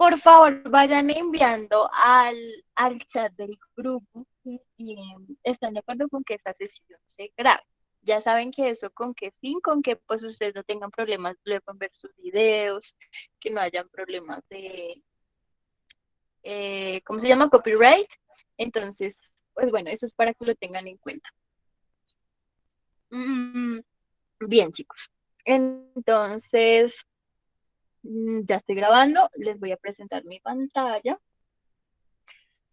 Por favor, vayan enviando al chat del grupo y están de acuerdo con que esta sesión se grabe. Ya saben que eso con qué fin, con que pues ustedes no tengan problemas luego en ver sus videos, que no hayan problemas de, ¿cómo se llama? Copyright. Entonces, pues bueno, eso es para que lo tengan en cuenta. Mm, bien, chicos. Entonces, ya estoy grabando, les voy a presentar mi pantalla.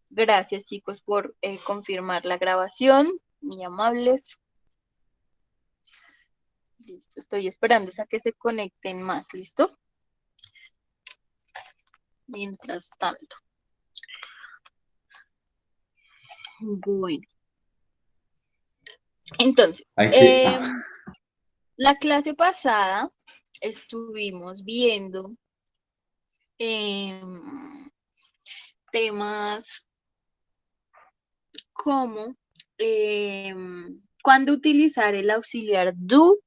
Gracias, chicos, por confirmar la grabación, muy amables. Listo, estoy esperando a que se conecten más, ¿listo? Mientras tanto. Bueno, entonces, Aquí, la clase pasada estuvimos viendo temas como cuándo utilizar el auxiliar do,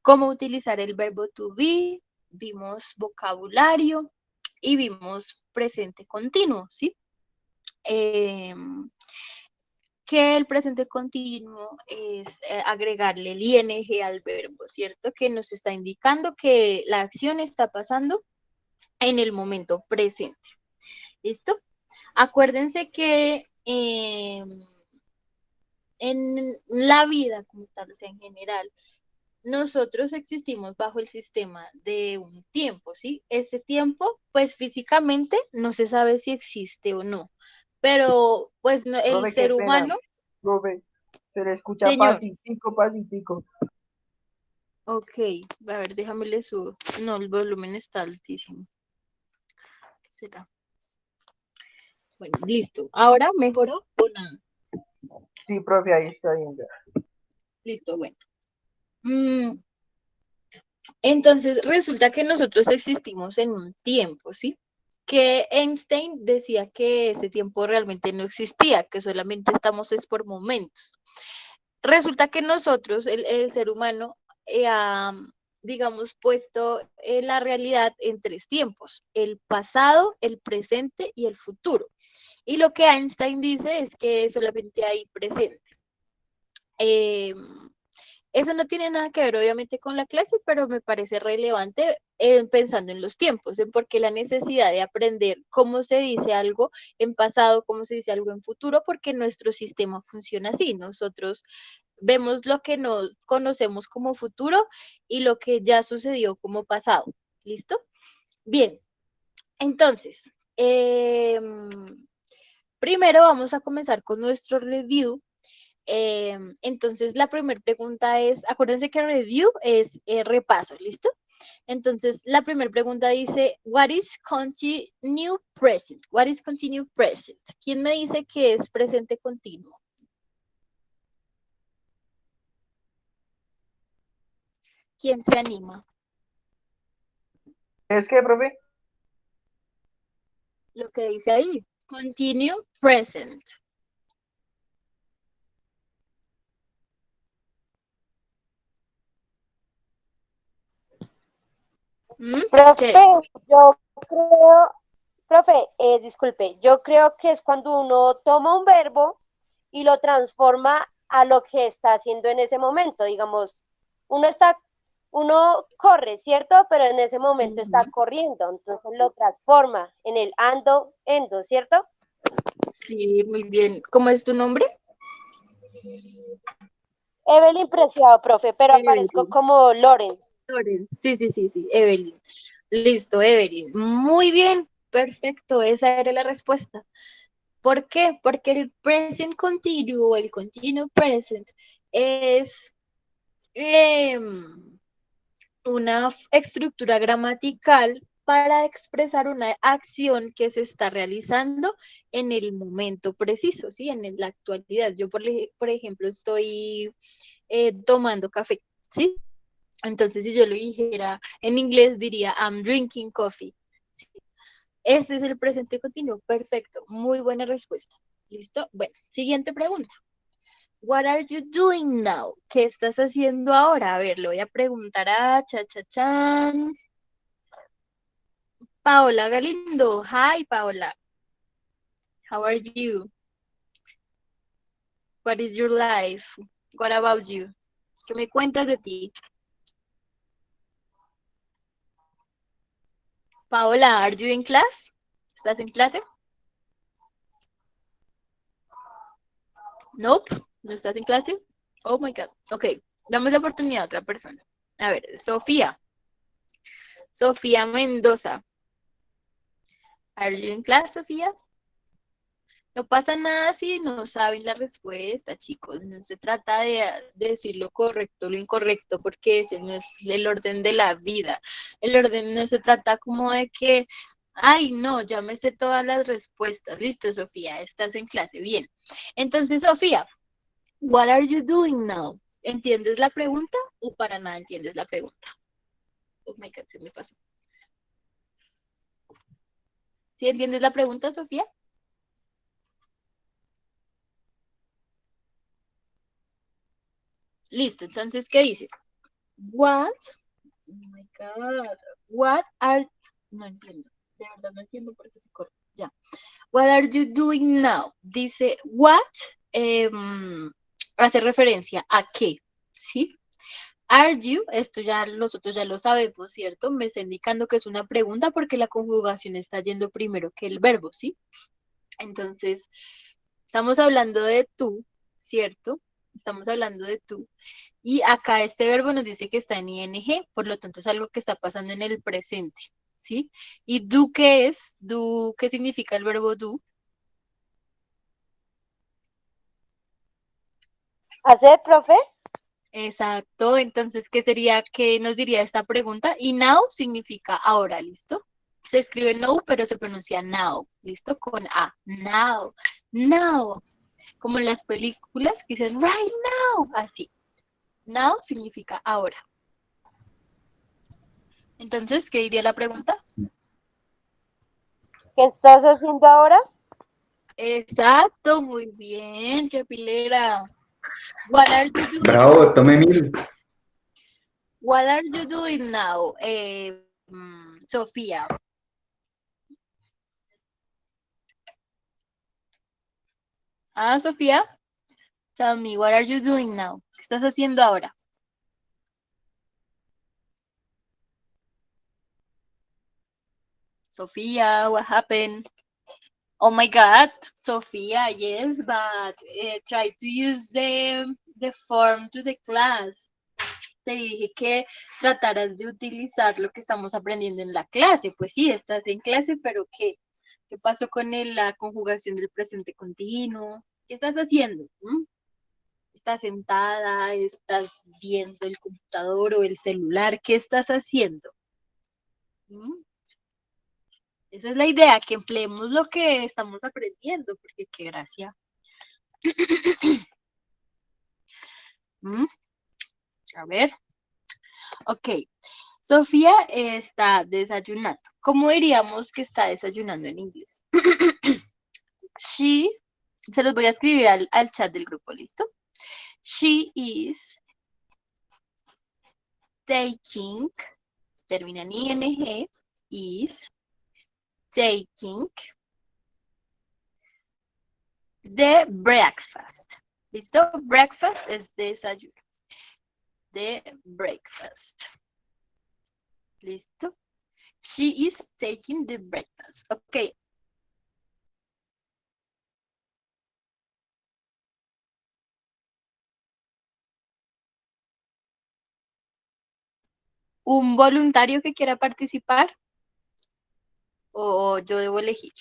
cómo utilizar el verbo to be, vimos vocabulario y vimos presente continuo, ¿sí? Que el presente continuo es agregarle el ing al verbo, ¿cierto? Que nos está indicando que la acción está pasando en el momento presente. ¿Listo? Acuérdense que en la vida como tal, o sea, en general, nosotros existimos bajo el sistema de un tiempo, ¿sí? Ese tiempo, pues físicamente no se sabe si existe o no, pero pues no, el Profe, qué ser pena. humano, Profe, se le escucha señor, pasitico, pasitico. ok, a ver, déjame le subo. No, el volumen está altísimo. ¿Qué será? Bueno, listo. ¿Ahora mejoró o nada? Sí, profe, ahí está bien ya. Listo, bueno. Mm, entonces resulta que nosotros existimos en un tiempo, ¿sí? Que Einstein decía que ese tiempo realmente no existía, que solamente estamos es por momentos. Resulta que nosotros, el ser humano, ha, digamos, puesto la realidad en tres tiempos, el pasado, el presente y el futuro. Y lo que Einstein dice es que solamente hay presente. Eh, eso no tiene nada que ver, obviamente, con la clase, pero me parece relevante pensando en los tiempos, en por qué la necesidad de aprender cómo se dice algo en pasado, cómo se dice algo en futuro, porque nuestro sistema funciona así. Nosotros vemos lo que nos conocemos como futuro y lo que ya sucedió como pasado. ¿Listo? Bien, entonces, primero vamos a comenzar con nuestro review. Entonces, la primera pregunta es, acuérdense que review es repaso, ¿listo? Entonces, la primera pregunta dice, what is continue present? What is continue present? ¿Quién me dice que es presente continuo? ¿Quién se anima? ¿Es que, profe? Lo que dice ahí, continue present. ¿Mm? ¿Qué Profe, es? yo creo, profe, disculpe, yo creo que es cuando uno toma un verbo y lo transforma a lo que está haciendo en ese momento. Digamos, uno corre, ¿cierto? Pero en ese momento está Ujú. corriendo, entonces lo transforma en el endo, ¿cierto? Sí, muy bien. ¿Cómo es tu nombre? Evelyn Preciado, profe, pero aparezco Evelyn. como Loren. Loren. Sí, sí, sí, sí, Evelyn. Listo, Evelyn. Muy bien, perfecto, esa era la respuesta. ¿Por qué? Porque el present continuo, el continuo present, es una estructura gramatical para expresar una acción que se está realizando en el momento preciso, ¿sí? En la actualidad. Yo, por ejemplo, estoy tomando café, ¿sí? Entonces, si yo lo dijera en inglés, diría, I'm drinking coffee. ¿Sí? Ese es el presente continuo. Perfecto. Muy buena respuesta. ¿Listo? Bueno, siguiente pregunta. What are you doing now? ¿Qué estás haciendo ahora? A ver, le voy a preguntar a Cha Cha Chan. Paola Galindo. Hi, Paola. How are you? What is your life? What about you? ¿Qué me cuentas de ti? Paola, are you in class? ¿Estás en clase? Nope, ¿no estás en clase? Oh my God. Ok, damos la oportunidad a otra persona. A ver, Sofía. Sofía Mendoza. Are you in class, Sofía? No pasa nada si no saben la respuesta, chicos. No se trata de decir lo correcto o lo incorrecto, porque ese no es el orden de la vida. El orden no se trata como de que, ay, no, ya me sé todas las respuestas. Listo, Sofía, estás en clase. Bien. Entonces, Sofía, what are you doing now? ¿Entiendes la pregunta o para nada entiendes la pregunta? Oh my God, se me pasó. ¿Sí entiendes la pregunta, Sofía? Listo, entonces, ¿qué dice? What? Oh my God. What are... No entiendo. De verdad no entiendo por qué se corta. Ya. What are you doing now? Dice what hace referencia a qué, ¿sí? Are you, esto ya nosotros ya lo sabemos, ¿cierto? Me está indicando que es una pregunta porque la conjugación está yendo primero que el verbo, ¿sí? Entonces, estamos hablando de tú, ¿cierto? Estamos hablando de tú. Y acá este verbo nos dice que está en ing, por lo tanto es algo que está pasando en el presente, ¿sí? ¿Y do qué es? Do, ¿qué significa el verbo do? ¿Hacer, profe? Exacto, entonces, ¿qué sería, qué nos diría esta pregunta? Y now significa ahora, ¿listo? Se escribe no, pero se pronuncia now, ¿listo? Con A, now, now, como en las películas que dicen right now, así. Now significa ahora. Entonces, ¿qué diría la pregunta? ¿Qué estás haciendo ahora? Exacto, muy bien, Chapilera. What are you doing? Bravo, tome 1000. What are you doing now, Sofía? Ah, Sofía, tell me, what are you doing now? ¿Qué estás haciendo ahora? Sofía, what happened? Oh my God, Sofía, yes, but try to use the form to the class. Te dije que trataras de utilizar lo que estamos aprendiendo en la clase. Pues sí, estás en clase, pero ¿qué? ¿Qué pasó con la conjugación del presente continuo? ¿Qué estás haciendo? ¿Estás sentada? ¿Estás viendo el computador o el celular? ¿Qué estás haciendo? Esa es la idea, que empleemos lo que estamos aprendiendo, porque qué gracia. A ver. Ok. Sofía está desayunando. ¿Cómo diríamos que está desayunando en inglés? She, se los voy a escribir al chat del grupo, ¿listo? She is taking, termina en ing, is taking the breakfast. ¿Listo? Breakfast es desayuno. The breakfast. ¿Listo? She is taking the breakfast. Ok. ¿Un voluntario que quiera participar? ¿O yo debo elegir?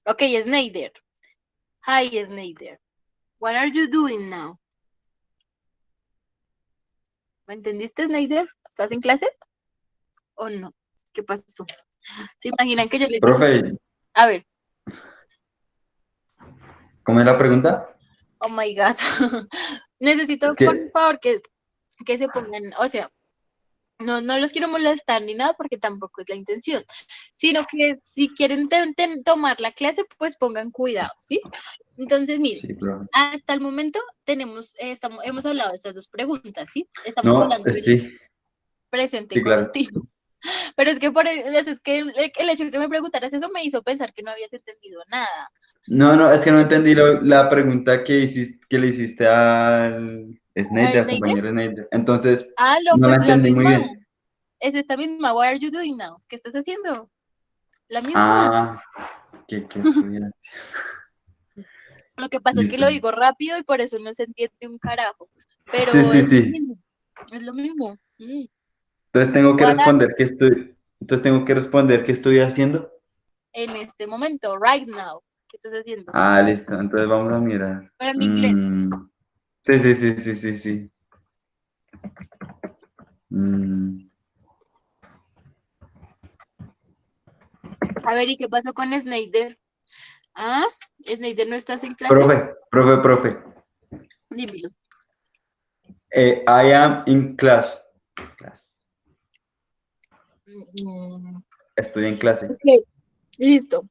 Ok, Snyder. Hi, Snyder. What are you doing now? ¿Me entendiste, Snyder? ¿Estás en clase? ¿O no? ¿Qué pasó? ¿Se imaginan que yo les digo? Profe, A ver. ¿cómo es la pregunta? Oh my God. Necesito, Es que- por favor, que se pongan, o sea, no los quiero molestar ni nada porque tampoco es la intención, sino que si quieren tomar la clase, pues pongan cuidado, ¿sí? Entonces, miren, Sí, profe. hasta el momento hemos hablado de estas dos preguntas, ¿sí? Estamos No, hablando del sí, presente sí, claro. continuo. Pero es que por eso es que el hecho de que me preguntaras eso me hizo pensar que no habías entendido nada. No, no, es que no entendí Entonces, la pregunta que hiciste, que le hiciste al ¿a Snyder, al Snyder? compañero Snyder. Entonces, Ah, no, no la pues la entendí muy misma. bien. Es esta misma. What are you doing now? ¿Qué estás haciendo? La misma. Ah, qué estudiante. Lo que pasa es que Listo. lo digo rápido y por eso no se entiende un carajo. Sí, Pero sí, es lo sí. mismo. Es lo mismo. Entonces tengo que What are responder qué estoy haciendo. en este momento, right now? ¿Qué estás haciendo? Ah, listo. Entonces vamos a mirar. Pero en inglés. Sí, sí, sí, sí, sí, sí. Mm, A ver, ¿y qué pasó con Snyder? Ah, Snyder, ¿no estás en clase? profe. Dímelo. I am in class. Class. Mm, Estoy en clase. ok, listo.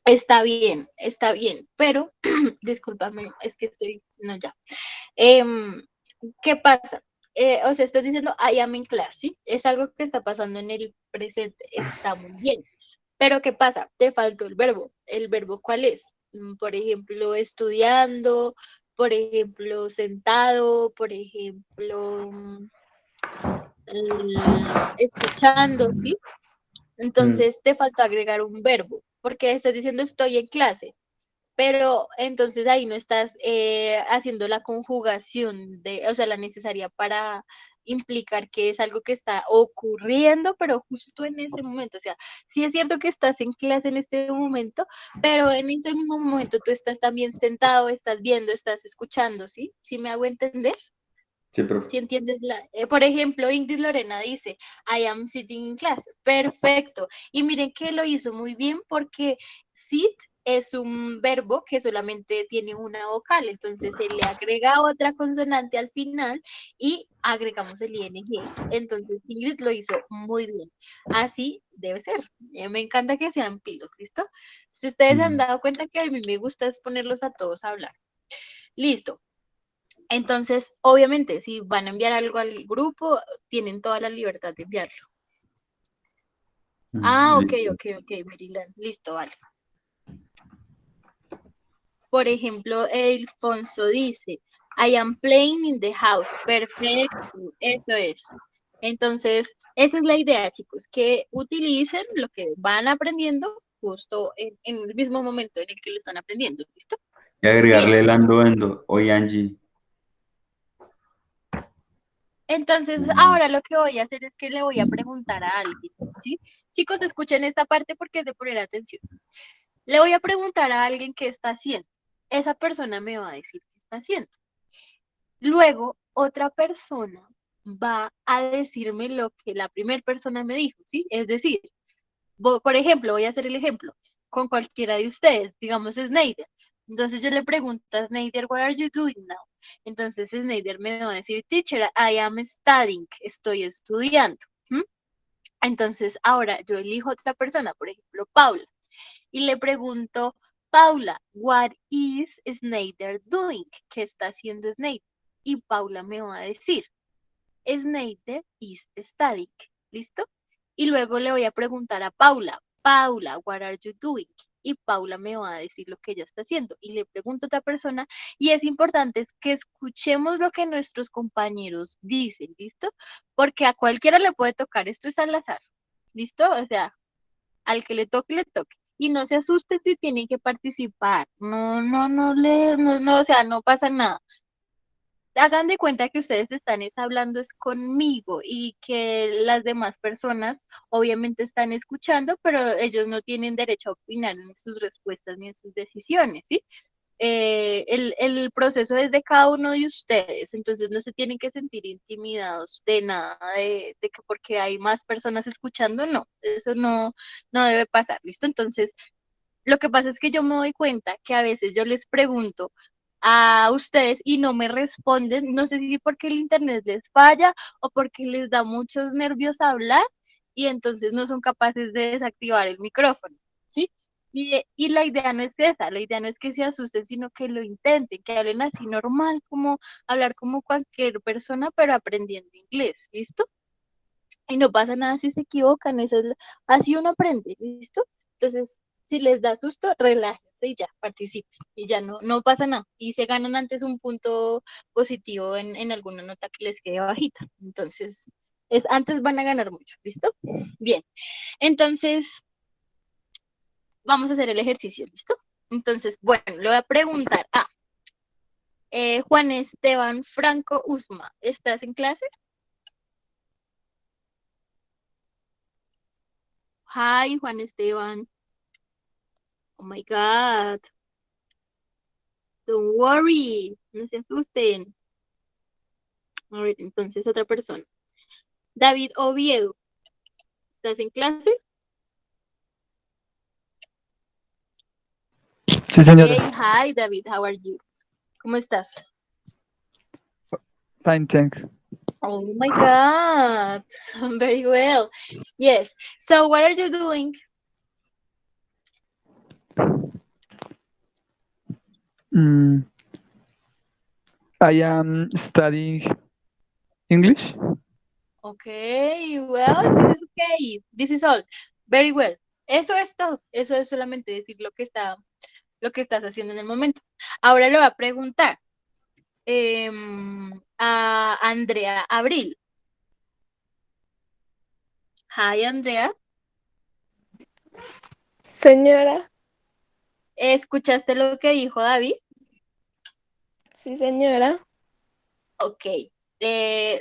Está bien, pero discúlpame, es que estoy, no, ya. Em, ¿Qué pasa? O sea, estás diciendo I am in class, ¿sí? Es algo que está pasando en el presente, está muy bien. Pero ¿qué pasa? Te faltó el verbo. ¿El verbo cuál es? Por ejemplo, estudiando, por ejemplo, sentado, por ejemplo, escuchando, ¿sí? Mm, Entonces te faltó agregar un verbo, porque estás diciendo estoy en clase, pero entonces ahí no estás haciendo la conjugación de, o sea, la necesaria para implicar que es algo que está ocurriendo, pero justo en ese momento. O sea, sí es cierto que estás en clase en este momento, pero en ese mismo momento tú estás también sentado, estás viendo, estás escuchando, ¿sí? ¿Sí me hago entender? sí, profe. Si entiendes por ejemplo, Ingrid Lorena dice, I am sitting in class. Perfecto. Y miren que lo hizo muy bien porque sit es un verbo que solamente tiene una vocal, entonces se le agrega otra consonante al final y agregamos el ing. Entonces Ingrid lo hizo muy bien. Así debe ser. Me encanta que sean pilos, ¿listo? Si ustedes se han Mm. dado cuenta que a mí me gusta es ponerlos a todos a hablar. Listo. Entonces, obviamente, si van a enviar algo al grupo, tienen toda la libertad de enviarlo. Ah, ok, Listo. ok, ok, Maryland. Listo, vale. Por ejemplo, Alfonso dice, I am playing in the house. Perfecto, eso es. Entonces, esa es la idea, chicos, que utilicen lo que van aprendiendo justo en el mismo momento en el que lo están aprendiendo. ¿Listo? Y Bien. agregarle el ando, endo, o Angie. Entonces, Mm, ahora lo que voy a hacer es que le voy a preguntar a alguien, ¿sí? Chicos, escuchen esta parte porque es de poner atención. Le voy a preguntar a alguien qué está haciendo. Esa persona me va a decir qué está haciendo. Luego, otra persona va a decirme lo que la primera persona me dijo, ¿sí? Es decir, por ejemplo, voy a hacer el ejemplo con cualquiera de ustedes, digamos Snyder. Entonces yo le pregunto a Snyder, what are you doing now? Entonces Snyder me va a decir, teacher, I am studying, estoy estudiando. ¿Mm? Entonces ahora yo elijo otra persona, por ejemplo, Paula, y le pregunto, Paula, what is Snyder doing? ¿Qué está haciendo Snyder? Y Paula me va a decir, Snyder is studying. ¿Listo? Y luego le voy a preguntar a Paula, Paula, what are you doing? Y Paula me va a decir lo que ella está haciendo. Y le pregunto a otra persona, y es importante que escuchemos lo que nuestros compañeros dicen, ¿listo? Porque a cualquiera le puede tocar, esto es al azar, ¿listo? O sea, al que le toque, le toque. Y no se asusten si tienen que participar. No, o sea, no pasa nada. Hagan de cuenta que ustedes están hablando es conmigo y que las demás personas obviamente están escuchando, pero ellos no tienen derecho a opinar en sus respuestas ni en sus decisiones, ¿sí? El proceso es de cada uno de ustedes, entonces no se tienen que sentir intimidados de nada, de que porque hay más personas escuchando, no, eso no debe pasar, ¿listo? Entonces, lo que pasa es que yo me doy cuenta que a veces yo les pregunto a ustedes y no me responden, no sé si porque el internet les falla o porque les da muchos nervios hablar y entonces no son capaces de desactivar el micrófono, ¿sí? Y la idea no es esa, la idea no es que se asusten, sino que lo intenten, que hablen así normal, como hablar como cualquier persona, pero aprendiendo inglés, ¿listo? y no pasa nada si se equivocan, así uno aprende, ¿listo? Entonces, si les da susto, relájense y ya, participen, y ya no pasa nada, y se ganan antes un punto positivo en alguna nota que les quede bajita, entonces, antes van a ganar mucho, ¿listo? Bien, entonces, vamos a hacer el ejercicio, ¿listo? Entonces, bueno, le voy a preguntar a Juan Esteban Franco Usma, ¿estás en clase? Hi, Juan Esteban. Oh my God. Don't worry. No se asusten. A ver, entonces otra persona. David Oviedo. ¿Estás en clase? Sí, señora. Hey, hi, David. How are you? ¿Cómo estás? Fine, thank. Oh my God. Very well. Yes. So what are you doing? I am studying English. Okay, well, this is okay. This is all. Very well. Eso es todo. Eso es solamente decir lo que estás haciendo en el momento. Ahora le voy a preguntar a Andrea Abril. Hi, Andrea. Señora, ¿Escuchaste lo que dijo David? sí, señora. Okay.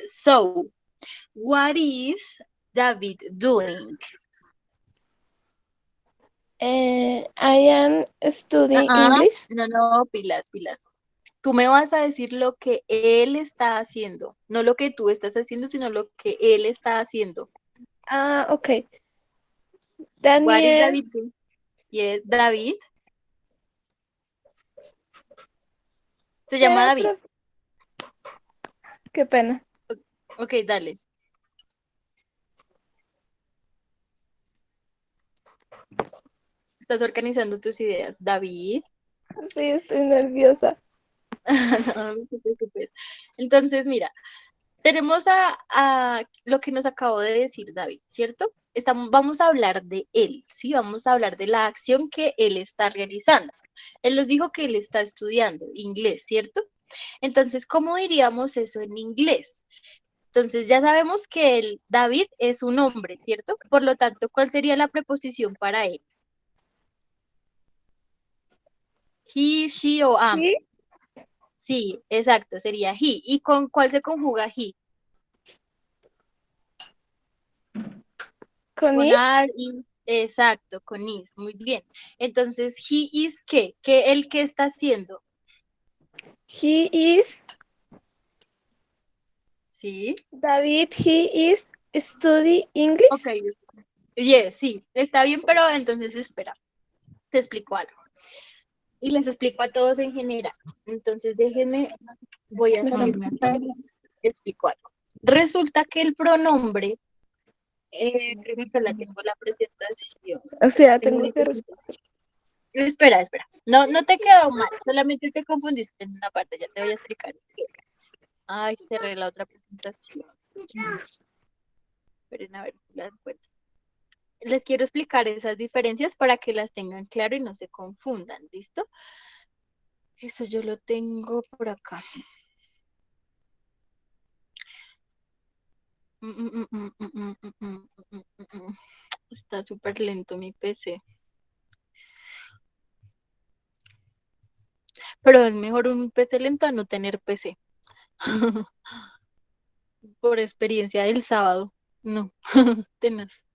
So, what is David doing? I am studying English. No, pilas. Tú me vas a decir lo que él está haciendo, no lo que tú estás haciendo, sino lo que él está haciendo. Ah, ok. What is Daniel, David doing? Yes, David. Se llama David. profe. Qué pena. Ok, dale. Estás organizando tus ideas, David. Sí, estoy nerviosa. No te preocupes. Entonces, mira, tenemos a lo que nos acabó de decir David, ¿cierto? Vamos a hablar de él, ¿sí? Vamos a hablar de la acción que él está realizando. Él nos dijo que él está estudiando inglés, ¿cierto? Entonces, ¿cómo diríamos eso en inglés? Entonces, ya sabemos que David es un hombre, ¿cierto? Por lo tanto, ¿cuál sería la preposición para él? He, she o am. ¿Sí? Sí, exacto, sería he. ¿Y con cuál se conjuga he? ¿Con Con is? are, exacto, con is, muy bien. Entonces, he is ¿qué? ¿El qué está haciendo? He is, Sí. David, he is study English. Ok, yes, sí, está bien, pero entonces espera, te explico algo. Y les explico a todos en general. Entonces, déjenme, voy a Me están salirme acá y explico algo. Resulta que el pronombre, creo que acá la tengo la presentación. O sea, Tengo tengo la que presentación. Espera. No te quedó mal, solamente te confundiste en una parte, ya te voy a explicar. Ay, cerré la otra presentación. Esperen a ver si la encuentro. Les quiero explicar esas diferencias para que las tengan claro y no se confundan, ¿listo? Eso yo lo tengo por acá. Está súper lento mi PC. Pero es mejor un PC lento a no tener PC. Por experiencia del sábado. No, tenaz.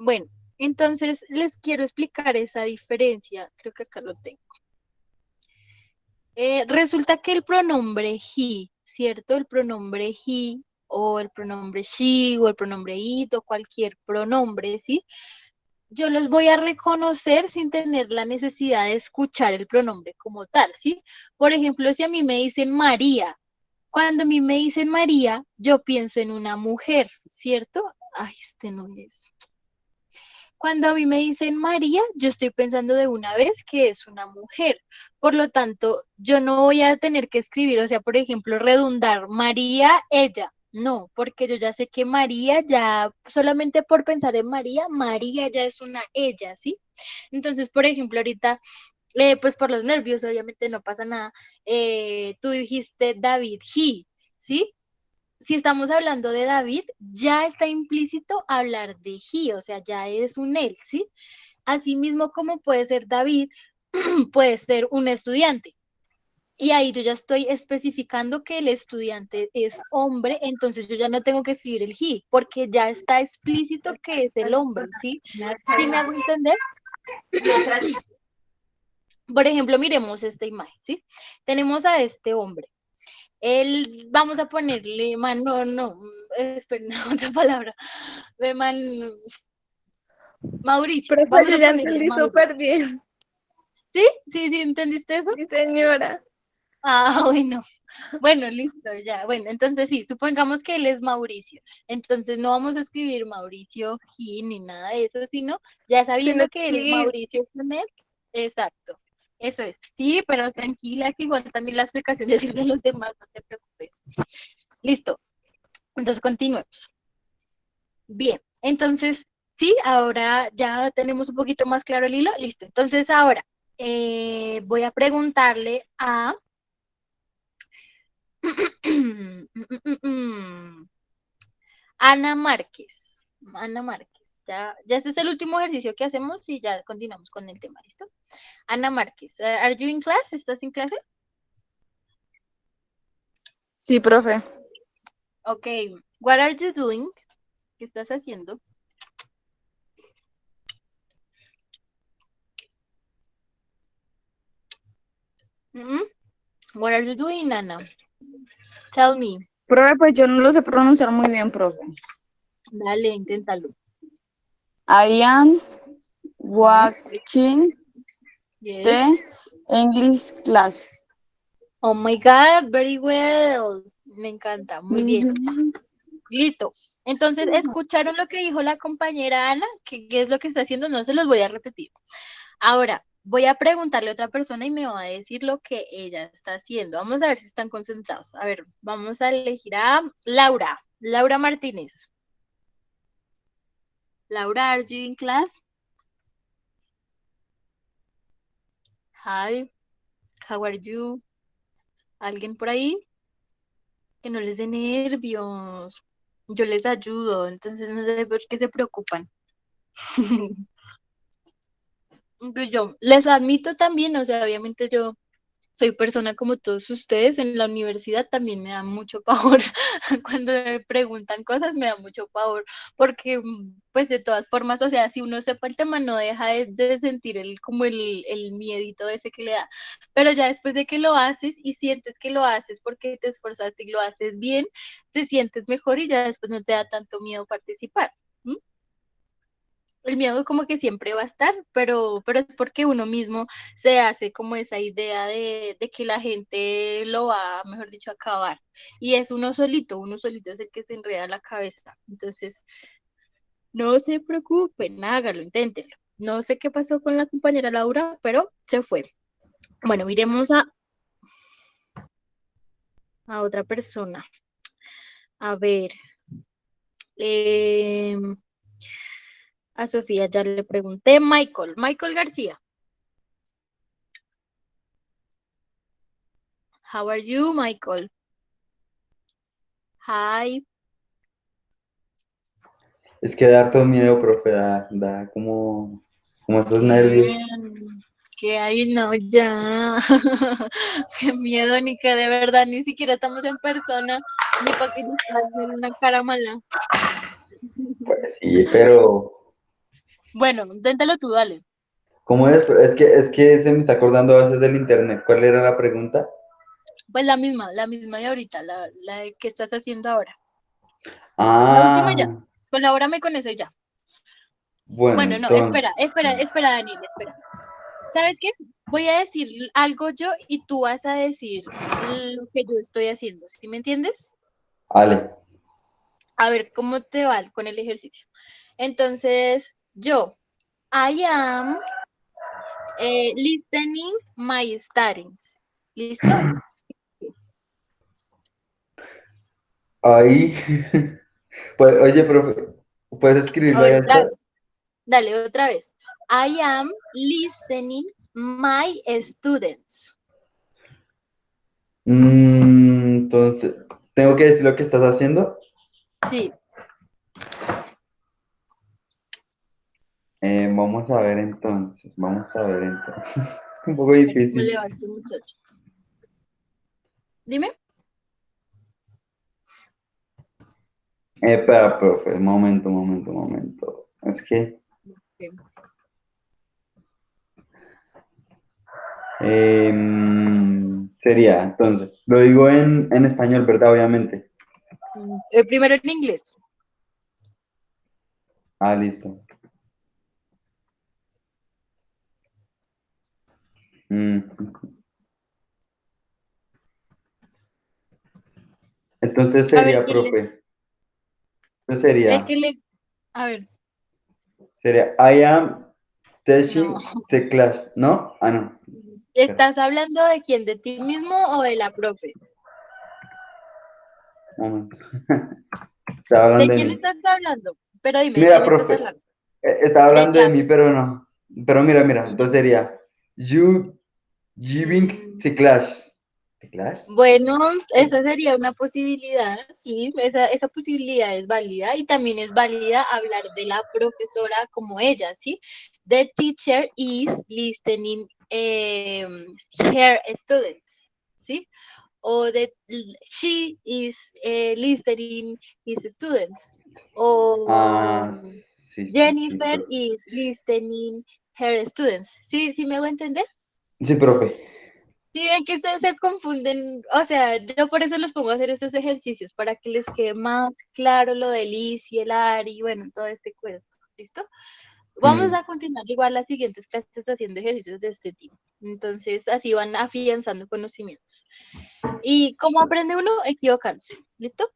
Bueno, entonces les quiero explicar esa diferencia. Creo que acá lo tengo. Resulta que el pronombre he, ¿cierto? El pronombre he o el pronombre she o el pronombre it o cualquier pronombre, ¿sí? Yo los voy a reconocer sin tener la necesidad de escuchar el pronombre como tal, ¿sí? Por ejemplo, si a mí me dicen María, cuando a mí me dicen María, yo pienso en una mujer, ¿cierto? Ay, este no es. Cuando a mí me dicen María, yo estoy pensando de una vez que es una mujer. Por lo tanto, yo no voy a tener que escribir, o sea, por ejemplo, redundar María, ella. No, porque yo ya sé que María ya, solamente por pensar en María, María ya es una ella, ¿sí? Entonces, por ejemplo, ahorita, pues por los nervios, obviamente no pasa nada. Tú dijiste David, he, ¿sí? Si estamos hablando de David, ya está implícito hablar de he, o sea, ya es un él, ¿sí? Asimismo, como puede ser David, puede ser un estudiante. Y ahí yo ya estoy especificando que el estudiante es hombre, entonces yo ya no tengo que escribir el he, porque ya está explícito que es el hombre, ¿sí? ¿Sí me hago entender? Por ejemplo, miremos esta imagen, ¿sí? Tenemos a este hombre. Él, vamos a ponerle man, no, espera, otra palabra. De man, Mauricio, Profe, vamos yo a ya ponerle entendí Mauricio. súper bien. ¿Sí? ¿Sí entendiste eso? Sí, señora. Ah, bueno. Bueno, listo, ya. Bueno, entonces sí, supongamos que él es Mauricio. Entonces no vamos a escribir Mauricio Gil ni nada de eso, sino ya Sino sabiendo que él es que Mauricio con él. Exacto. Eso es. Sí, pero tranquila, que igual también la explicación es de los demás, no te preocupes. Listo. Entonces continuemos. Bien. Entonces, sí, ahora ya tenemos un poquito más claro el hilo. Listo. Entonces ahora voy a preguntarle a Ana Márquez. Ana Márquez. Ya este es el último ejercicio que hacemos y ya continuamos con el tema, ¿listo? Ana Márquez, ¿are you in class? ¿Estás en clase? Sí, profe. Ok, what are you doing? ¿Qué estás haciendo? Mm, What are you doing, Ana? Tell me. Profe, pues yo no lo sé pronunciar muy bien, profe. Dale, inténtalo. I am Mm, watching Yes. the English class. Oh my God, very well. Me encanta, muy bien. Listo. Entonces, ¿escucharon lo que dijo la compañera Ana? ¿Qué es lo que está haciendo? No se los voy a repetir. Ahora, voy a preguntarle a otra persona y me va a decir lo que ella está haciendo. Vamos a ver si están concentrados. A ver, vamos a elegir a Laura. Laura Martínez. Laura, are you in class? Hi, how are you? ¿Alguien por ahí? Que no les dé nervios. Yo les ayudo, entonces no sé por qué se preocupan. Pues yo les admito también, o sea, obviamente yo soy persona como todos ustedes, en la universidad también me da mucho pavor. Cuando me preguntan cosas me da mucho pavor, porque pues de todas formas, o sea, si uno sepa el tema no deja de sentir como el miedito ese que le da, pero ya después de que lo haces y sientes que lo haces porque te esforzaste y lo haces bien, te sientes mejor y ya después no te da tanto miedo participar. ¿M? El miedo como que siempre va a estar, pero es porque uno mismo se hace como esa idea de que la gente lo va, mejor dicho, a acabar. Y es uno solito es el que se enreda la cabeza. Entonces, no se preocupen, hágalo, inténtenlo. No sé qué pasó con la compañera Laura, pero se fue. Bueno, miremos a otra persona. A ver, a Sofía ya le pregunté. Michael García. How are you, Michael? Hi. Es que da harto miedo, profe, da como esos nervios. Que ay, no, ya. Qué miedo, ni que de verdad ni siquiera estamos en persona, ni para que nos hacer una cara mala. Pues sí, pero Bueno, inténtalo tú, dale. ¿cómo es? Es que se me está acordando a veces del internet. ¿Cuál era la pregunta? Pues la misma de ahorita, la de que estás haciendo ahora. La última ya. Ah, Colabórame con eso y ya. bueno, Bueno, no, entonces, espera, Daniel, espera. ¿Sabes qué? Voy a decir algo yo y tú vas a decir lo que yo estoy haciendo, ¿sí me entiendes? Ale. A ver cómo te va con el ejercicio. Entonces, yo, I am listening my studies. ¿Listo? Ahí. Pues, oye, profe, ¿puedes escribirlo A ahí ver, al otra chat? vez. Dale, otra vez. I am listening my students. Entonces, ¿tengo que decir lo que estás haciendo? Sí, Vamos a ver entonces, vamos a ver entonces. Un poco a ver cómo difícil. le va a este muchacho. Dime. Espera, profe, momento. Es que sería, entonces, lo digo en español, ¿verdad? Obviamente. Primero en inglés. Ah, listo. Mm, Entonces A ver, sería, ¿quién le? profe, entonces El que sería, le. A ver, sería, I am no. teaching the class, ¿no? Ah, no. Espera, ¿Estás hablando de quién? ¿De ti mismo o de la profe? un momento. Estaba ¿De hablando de quién mí. estás hablando? Pero dime, ¿de Mira, quién estás profe, hablando? estaba De hablando de Cam. mí, pero no. Pero mira, entonces Ujú. sería, you giving Mm, the class. ¿The class? Bueno, esa sería una posibilidad, sí, esa posibilidad es válida y también es válida hablar de la profesora como ella, ¿sí? The teacher is listening her students, ¿sí? O she is listening his students. O Ah, sí, Jennifer profe. is listening her students. ¿Sí, sí me hago entender? Sí, profe. Sí, ven que ustedes se confunden, o sea, yo por eso los pongo a hacer estos ejercicios, para que les quede más claro lo del is y el are y bueno, todo este cuento, ¿listo? Vamos Mm, a continuar igual las siguientes clases haciendo ejercicios de este tipo. Entonces, así van afianzando conocimientos. ¿Y cómo aprende uno? Equivocándose, ¿listo?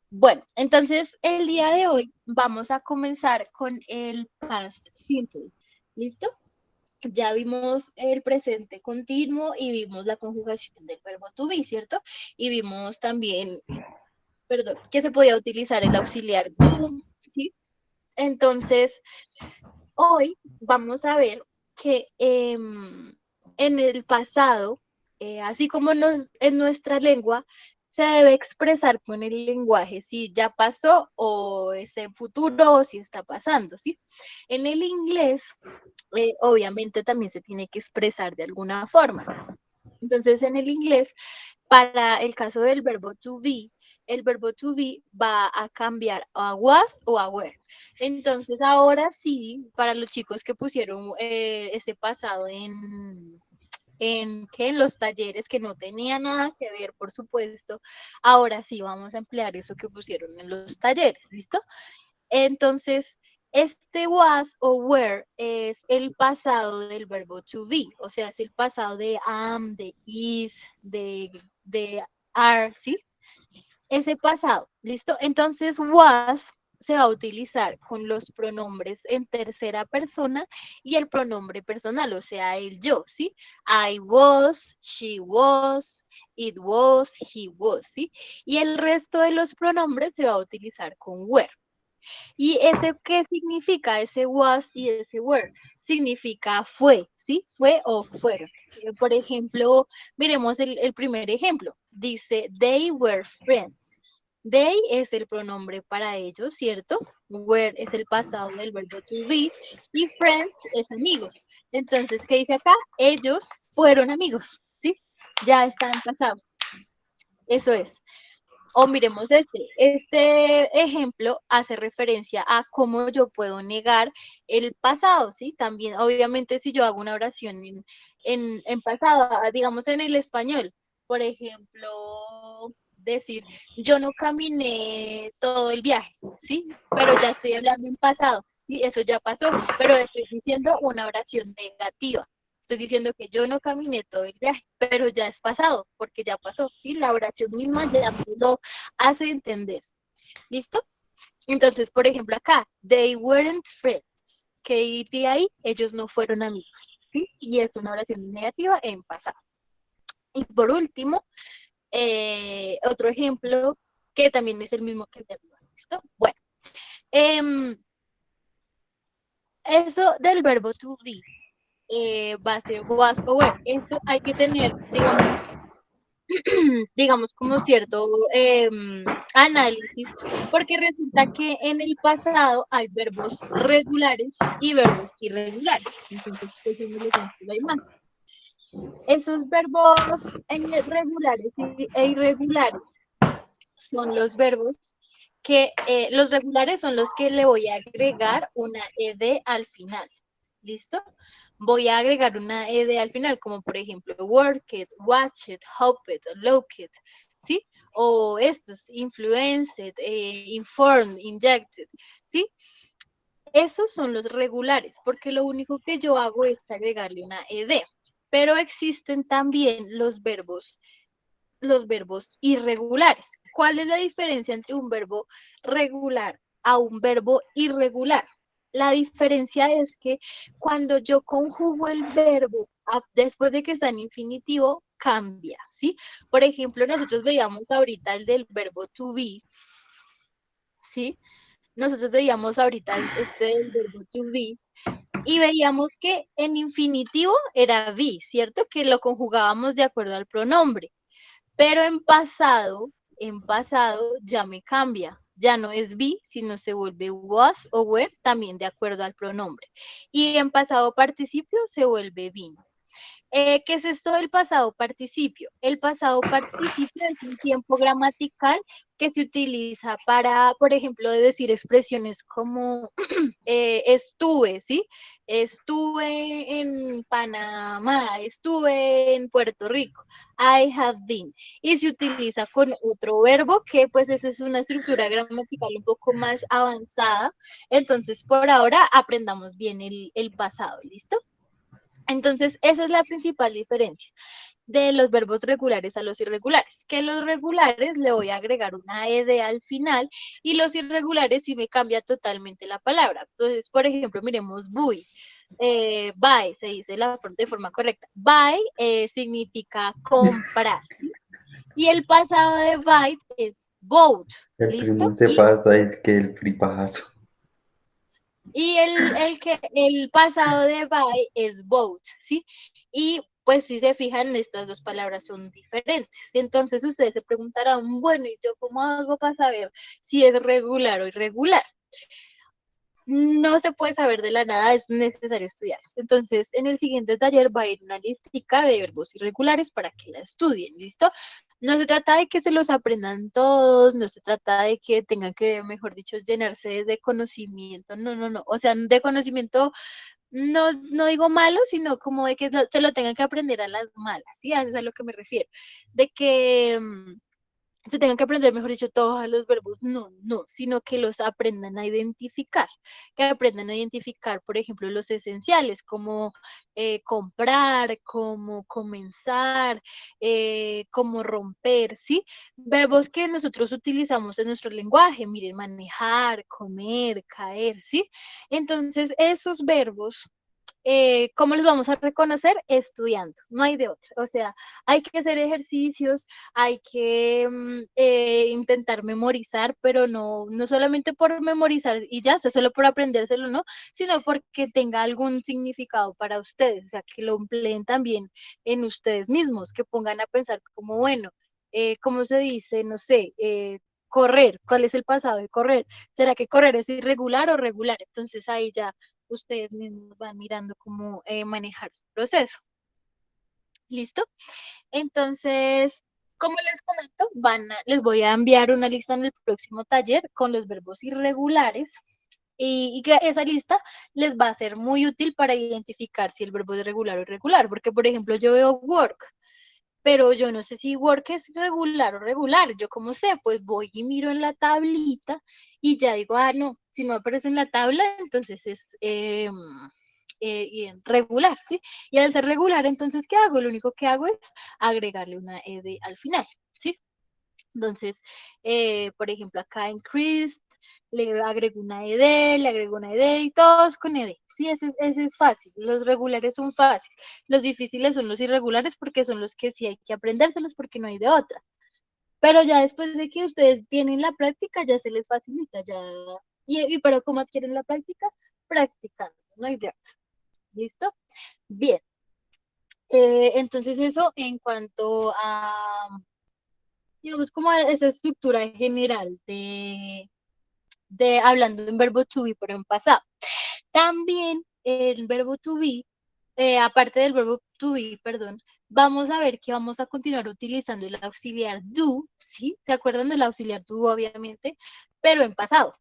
Bueno, entonces el día de hoy vamos a comenzar con el past simple, ¿listo? Ya vimos el presente continuo y vimos la conjugación del verbo to be, ¿cierto? Y vimos también, perdón, que se podía utilizar el auxiliar do, ¿sí? Entonces, hoy vamos a ver que en el pasado, así como en nuestra lengua, se debe expresar con el lenguaje si ya pasó o es en futuro o si está pasando, ¿sí? En el inglés, obviamente también se tiene que expresar de alguna forma. Entonces, en el inglés, para el caso del verbo to be, el verbo to be va a cambiar a was o a were. Entonces, ahora sí, para los chicos que pusieron ese pasado en los talleres que no tenía nada que ver, por supuesto, ahora sí vamos a emplear eso que pusieron en los talleres, ¿listo? Entonces, este was o were es el pasado del verbo to be, o sea, es el pasado de am, de is, de are, ¿sí? Ese pasado, ¿listo? Entonces, was se va a utilizar con los pronombres en tercera persona y el pronombre personal, o sea, el yo, ¿sí? I was, she was, it was, he was, ¿sí? Y el resto de los pronombres se va a utilizar con were. ¿Y ese qué significa? Ese was y ese were. Significa fue, ¿sí? Fue o fueron. Por ejemplo, miremos el primer ejemplo. Dice, they were friends. They es el pronombre para ellos, ¿cierto? Were es el pasado del verbo to be. Y friends es amigos. Entonces, ¿qué dice acá? Ellos fueron amigos, ¿sí? Ya está en pasado. Eso es. O miremos este ejemplo hace referencia a cómo yo puedo negar el pasado, ¿sí? También, obviamente, si yo hago una oración en pasado, digamos en el español, por ejemplo, decir, yo no caminé todo el viaje, ¿sí? Pero ya estoy hablando en pasado, ¿sí? Eso ya pasó, pero estoy diciendo una oración negativa. Estoy diciendo que yo no caminé todo el viaje, pero ya es pasado, porque ya pasó, ¿sí? La oración misma ya me lo hace entender. ¿Listo? Entonces, por ejemplo, acá, they weren't friends. ¿Qué diría ahí? Ellos no fueron amigos, ¿sí? Y es una oración negativa en pasado. Y por último, otro ejemplo que también es el mismo que el verbo. ¿Listo? Bueno, em, eso del verbo to be va a ser was o were. Esto hay que tener, digamos, como cierto análisis, porque resulta que en el pasado hay verbos regulares y verbos irregulares. Entonces, pues, en el ejemplo hay más. Esos verbos regulares e irregulares son los verbos que, los regulares son los que le voy a agregar una ed al final. ¿Listo? Voy a agregar una ed al final, como por ejemplo work it, watch it, hope it, look it, ¿sí? O estos, influenced, informed, injected, ¿sí? Esos son los regulares, porque lo único que yo hago es agregarle una ed. Pero existen también los verbos irregulares. ¿Cuál es la diferencia entre un verbo regular a un verbo irregular? La diferencia es que cuando yo conjugo el verbo después de que está en infinitivo, cambia, ¿sí? Por ejemplo, nosotros veíamos ahorita el del verbo to be, ¿sí? Nosotros veíamos ahorita este del verbo to be, y veíamos que en infinitivo era be, ¿cierto? Que lo conjugábamos de acuerdo al pronombre. Pero en pasado ya me cambia. Ya no es be, sino se vuelve was o were, también de acuerdo al pronombre. Y en pasado participio se vuelve been. ¿Qué es esto del pasado participio? El pasado participio es un tiempo gramatical que se utiliza para, por ejemplo, decir expresiones como estuve, ¿sí? Estuve en Panamá, estuve en Puerto Rico. I have been. Y se utiliza con otro verbo que pues esa es una estructura gramatical un poco más avanzada. Entonces, por ahora aprendamos bien el pasado, ¿listo? Entonces, esa es la principal diferencia de los verbos regulares a los irregulares, que los regulares le voy a agregar una ed al final y los irregulares sí me cambia totalmente la palabra. Entonces, por ejemplo, miremos buy, buy, se dice de forma correcta. Buy significa comprar, ¿sí? Y el pasado de buy es bought, El ¿listo? primo se pasa, es que el fripajazo. Y el pasado de buy es bought, ¿sí? Y pues si se fijan, estas dos palabras son diferentes. Entonces ustedes se preguntarán, bueno, ¿y yo cómo hago para saber si es regular o irregular? No se puede saber de la nada, es necesario estudiarlos. Entonces, en el siguiente taller va a ir una listica de verbos irregulares para que la estudien, ¿listo? No se trata de que se los aprendan todos, no se trata de que tengan que, mejor dicho, llenarse de conocimiento, no. O sea, de conocimiento, no digo malo, sino como de que se lo tengan que aprender a las malas, ¿sí? A eso es a lo que me refiero. De que se tengan que aprender, mejor dicho, todos los verbos, no, sino que los aprendan a identificar, que aprendan a identificar, por ejemplo, los esenciales, como comprar, como comenzar, como romper, ¿sí? Verbos que nosotros utilizamos en nuestro lenguaje, miren, manejar, comer, caer, ¿sí? Entonces, esos verbos, ¿cómo los vamos a reconocer? Estudiando, no hay de otra. O sea, hay que hacer ejercicios, hay que intentar memorizar, pero no solamente por memorizar y ya, o sea, solo por aprendérselo, ¿no? Sino porque tenga algún significado para ustedes, o sea, que lo empleen también en ustedes mismos, que pongan a pensar como, bueno, ¿cómo se dice? No sé, correr, ¿cuál es el pasado de correr? ¿Será que correr es irregular o regular? Entonces ahí ya ustedes mismos van mirando cómo manejar su proceso. ¿Listo? Entonces, como les comento, les voy a enviar una lista en el próximo taller con los verbos irregulares y que esa lista les va a ser muy útil para identificar si el verbo es regular o irregular, porque por ejemplo yo veo work, pero yo no sé si work es regular o regular. Yo como sé, pues voy y miro en la tablita y ya digo, no, si no aparece en la tabla, entonces es regular, ¿sí? Y al ser regular, entonces, ¿qué hago? Lo único que hago es agregarle una ed al final, ¿sí? Entonces, por ejemplo, acá en Chris le agrego una ed y todos con ed. Sí, ese es fácil. Los regulares son fáciles. Los difíciles son los irregulares porque son los que sí hay que aprendérselos porque no hay de otra. Pero ya después de que ustedes tienen la práctica, ya se les facilita, ya. Pero ¿cómo adquieren la práctica? Practicando, no hay de otra. ¿Listo? Bien. Entonces eso en cuanto a, digamos, como a esa estructura general de hablando de un verbo to be, pero en pasado. También el verbo to be, aparte del verbo to be, perdón, vamos a ver que vamos a continuar utilizando el auxiliar do, ¿sí? ¿Se acuerdan del auxiliar do, obviamente? Pero en pasado.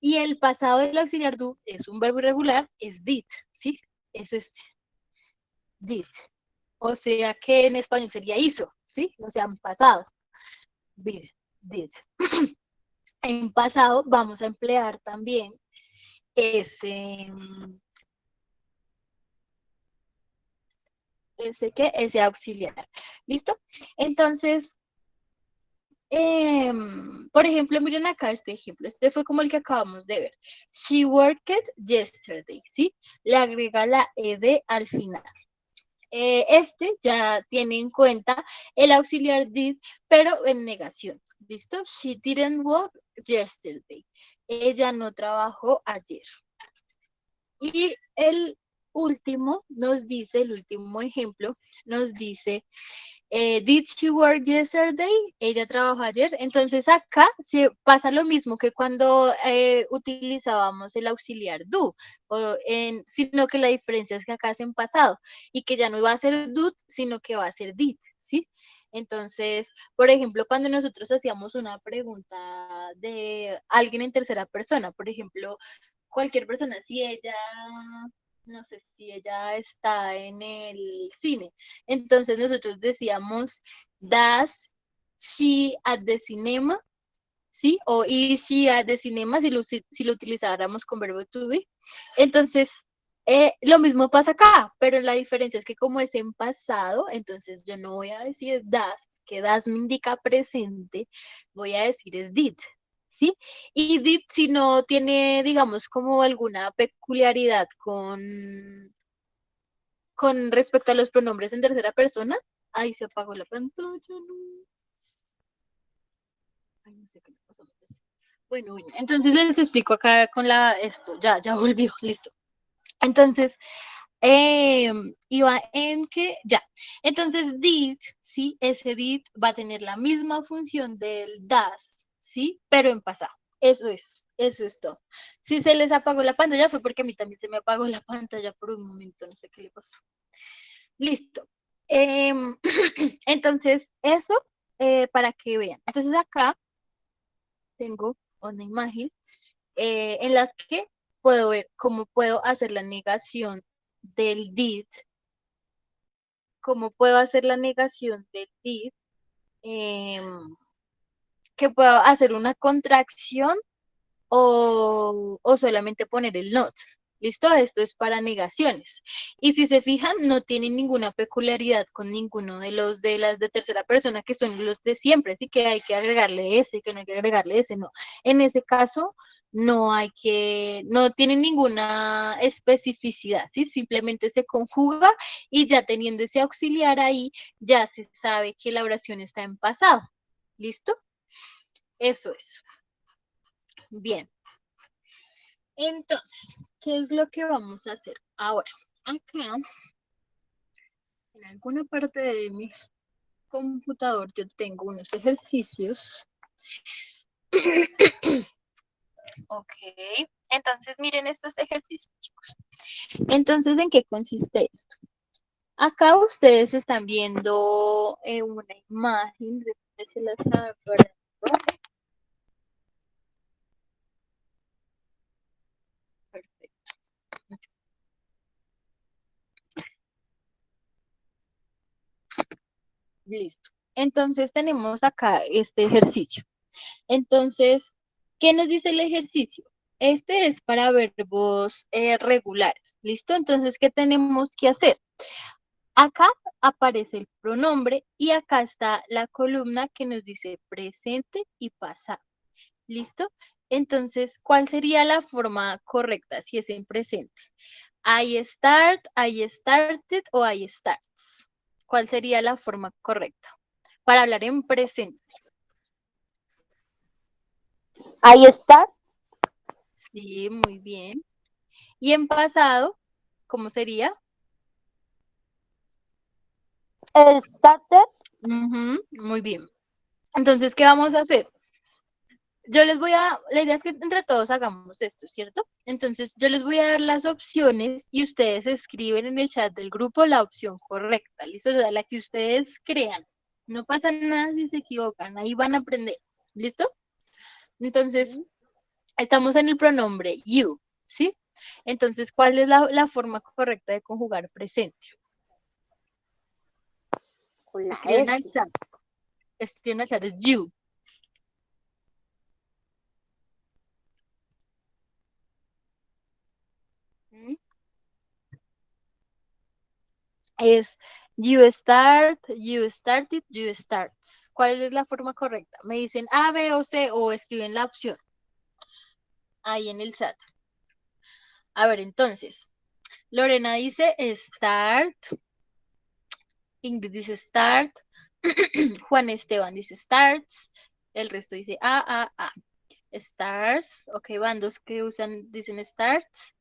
Y el pasado del auxiliar do es un verbo irregular, es did, ¿sí? Es este, did. O sea que en español sería hizo, ¿sí? O sea, en pasado. Did. En pasado vamos a emplear también ese, ese auxiliar. ¿Listo? Entonces, por ejemplo, miren acá este ejemplo. Este fue como el que acabamos de ver. She worked yesterday, ¿sí? Le agrega la ed al final. Este ya tiene en cuenta el auxiliar did, pero en negación. ¿Listo? She didn't work yesterday. Ella no trabajó ayer. Y el último nos dice, el último ejemplo, nos dice, did she work yesterday? Ella trabajó ayer. Entonces acá se pasa lo mismo que cuando utilizábamos el auxiliar do, sino que la diferencia es que acá es en pasado y que ya no va a ser do, sino que va a ser did, ¿sí? Entonces, por ejemplo, cuando nosotros hacíamos una pregunta de alguien en tercera persona, por ejemplo, cualquier persona, si ella, no sé, si ella está en el cine, entonces nosotros decíamos, does she at the cinema? ¿Sí? O is she at the cinema si lo utilizáramos con verbo to be. Entonces, lo mismo pasa acá, pero la diferencia es que como es en pasado, entonces yo no voy a decir does, que does me indica presente, voy a decir es did, ¿sí? Y did si no tiene, digamos, como alguna peculiaridad con respecto a los pronombres en tercera persona. Ay, se apagó la pantalla, no. Ay, no sé qué le pasó. Bueno, entonces les explico acá con esto, ya volvió, listo. Entonces, iba en que, ya. Entonces, did, ¿sí? Ese did va a tener la misma función del does, ¿sí? Pero en pasado. Eso es todo. Si se les apagó la pantalla fue porque a mí también se me apagó la pantalla por un momento, no sé qué le pasó. Listo. Entonces, eso para que vean. Entonces acá tengo una imagen en las que puedo ver cómo puedo hacer la negación del did, cómo puedo hacer la negación del did, que puedo hacer una contracción o solamente poner el not. ¿Listo? Esto es para negaciones. Y si se fijan, no tienen ninguna peculiaridad con ninguno de los de las de tercera persona, que son los de siempre, así que hay que agregarle ese, que no hay que agregarle ese, no. En ese caso, no tienen ninguna especificidad, ¿sí? Simplemente se conjuga y ya teniendo ese auxiliar ahí, ya se sabe que la oración está en pasado. ¿Listo? Eso es. Bien. Entonces, ¿qué es lo que vamos a hacer ahora? Acá, en alguna parte de mi computador, yo tengo unos ejercicios. Ok, entonces miren estos ejercicios, chicos. Entonces, ¿en qué consiste esto? Acá ustedes están viendo una imagen, de se las acuerdan. Perfecto. Listo. Entonces tenemos acá este ejercicio. Entonces, ¿qué nos dice el ejercicio? Este es para verbos regulares. ¿Listo? Entonces, ¿qué tenemos que hacer? Acá aparece el pronombre y acá está la columna que nos dice presente y pasado. ¿Listo? Entonces, ¿cuál sería la forma correcta si es en presente? I start, I started o I starts. ¿Cuál sería la forma correcta para hablar en presente? I start, Sí, muy bien. Y en pasado, ¿cómo sería? started, Ujú, muy bien. Entonces, ¿qué vamos a hacer? La idea es que entre todos hagamos esto, ¿cierto? Entonces, yo les voy a dar las opciones y ustedes escriben en el chat del grupo la opción correcta, ¿listo? O sea, la que ustedes crean. No pasa nada si se equivocan, ahí van a aprender, ¿listo? Entonces, estamos en el pronombre you, ¿sí? Entonces, ¿cuál es la forma correcta de conjugar presente? con la Escriben al S. chat. Escriben al chat, es you. ¿Mm? Es you start, you started, you starts. ¿Cuál es la forma correcta? Me dicen A, B o C o escriben la opción ahí en el chat. A ver, entonces, Lorena dice start, Ingrid dice start, Juan Esteban dice starts, el resto dice A. Stars, ok, van dos que dicen starts,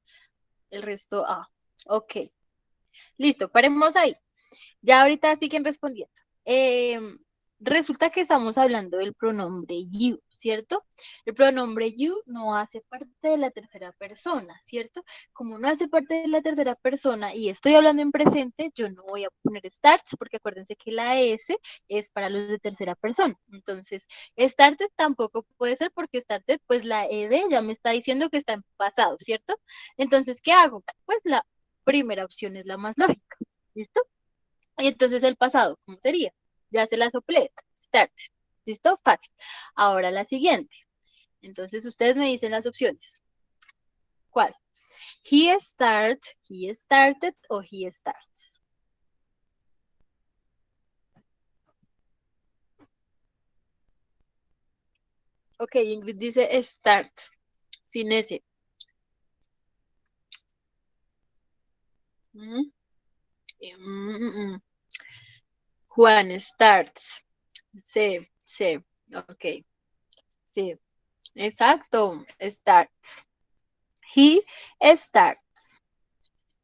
el resto A. Ok, listo, paremos ahí. Ya ahorita siguen respondiendo. Resulta que estamos hablando del pronombre you, ¿cierto? El pronombre you no hace parte de la tercera persona, ¿cierto? Como no hace parte de la tercera persona y estoy hablando en presente, yo no voy a poner starts porque acuérdense que la S es para los de tercera persona. Entonces, started tampoco puede ser porque started, pues la ED ya me está diciendo que está en pasado, ¿cierto? Entonces, ¿qué hago? Pues la primera opción es la más lógica, ¿listo? Y entonces el pasado, ¿cómo sería? Ya se la soplé. Start. ¿Listo? Fácil. Ahora la siguiente. Entonces ustedes me dicen las opciones. ¿Cuál? He started o he starts. Ok, Ingrid dice start. Sin S. Mm, Juan starts. C. Ok. Sí. Exacto. Starts. He starts.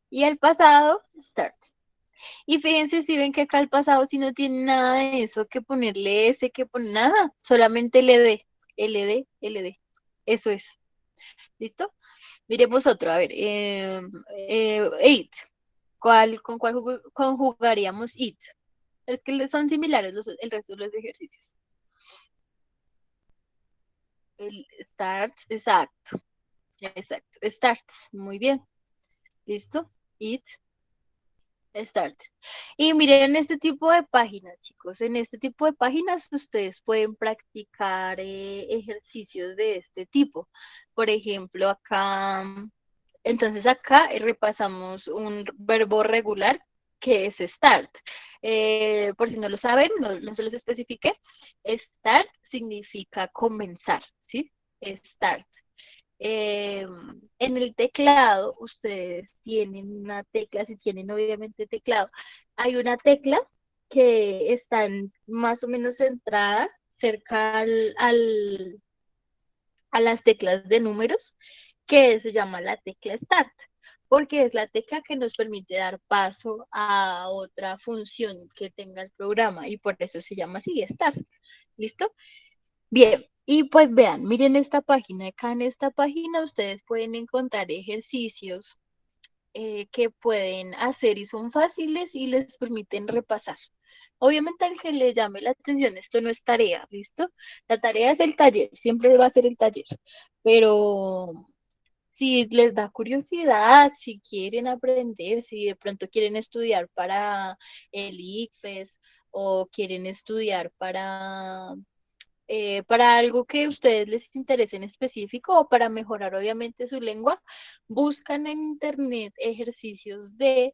Y el pasado, starts. Y fíjense si ven que acá el pasado si no tiene nada de eso que ponerle S, que poner nada, solamente LD. Eso es. ¿Listo? Miremos otro, a ver. Eight. ¿Con cuál conjugaríamos it? Es que son similares el resto de los ejercicios. El starts, exacto. Starts, muy bien. ¿Listo? It Start. Y miren este tipo de páginas, chicos. En este tipo de páginas ustedes pueden practicar ejercicios de este tipo. Por ejemplo, acá, entonces acá repasamos un verbo regular que es start. Por si no lo saben, no se los especifique. Start significa comenzar, ¿sí? Start. En el teclado, ustedes tienen una tecla, si tienen obviamente teclado, hay una tecla que está más o menos centrada cerca a las teclas de números, que se llama la tecla Start, porque es la tecla que nos permite dar paso a otra función que tenga el programa y por eso se llama así, Start. ¿Listo? Bien, y pues vean, miren esta página. Acá en esta página ustedes pueden encontrar ejercicios que pueden hacer y son fáciles y les permiten repasar. Obviamente al que le llame la atención, esto no es tarea, ¿listo? La tarea es el taller, siempre va a ser el taller, pero si les da curiosidad, si quieren aprender, si de pronto quieren estudiar para el ICFES o quieren estudiar para algo que a ustedes les interese en específico o para mejorar obviamente su lengua, buscan en internet ejercicios del